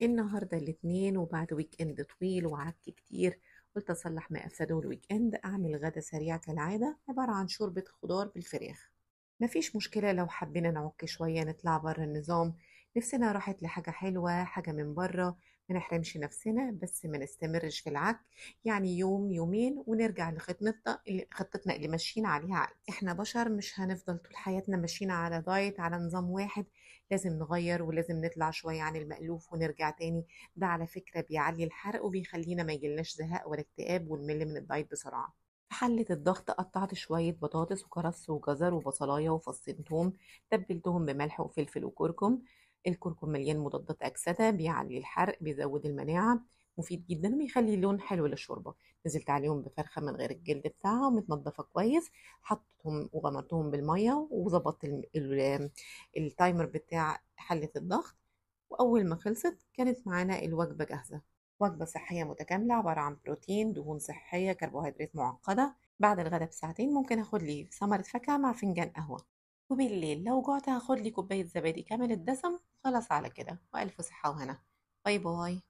النهارده الاثنين وبعد ويك اند طويل وعك كتير، قلت اصلح ما افسده الويك اند. اعمل غدا سريع كالعاده عباره عن شوربه خضار بالفراخ. مفيش مشكله لو حبينا نعك شويه نطلع بره النظام. نفسنا راحت لحاجه حلوه، حاجه من بره. ما نحرمش نفسنا بس ما نستمرش في العك. يعني يوم يومين ونرجع خطتنا اللي ماشيين عليها عادي. احنا بشر، مش هنفضل طول حياتنا ماشيين على دايت على نظام واحد. لازم نغير ولازم نطلع شوية عن المألوف ونرجع تاني. ده على فكرة بيعلي الحرق وبيخلينا ما يجيلناش زهق ولا اكتئاب ونمل من الدايت بسرعة. في حلة الضغط قطعت شوية بطاطس وكرفس وجزر وبصلاية وفصين توم. تبلتهم بملح وفلفل وكركم. الكركم مليان مضادات أكسدة، بيعلي الحرق، بيزود المناعة. مفيد جدا وبيخلي اللون حلو للشوربة. نزلت عليهم بفرخة من غير الجلد بتاعها ومتنضفة كويس. حطيتهم وغمرتهم بالمية وظبطت التايمر بتاع حلة الضغط. وأول ما خلصت كانت معانا الوجبة جاهزة. وجبة صحية متكاملة عبارة عن بروتين، دهون صحية، كربوهيدرات معقدة. بعد الغداء بساعتين ممكن اخد لي ثمرة فاكهة مع فنجان قهوة. وبالليل لو جعت هاخد لي كوباية زبادي كامل الدسم. خلاص على كده وألف صحة وهنا. باي باي.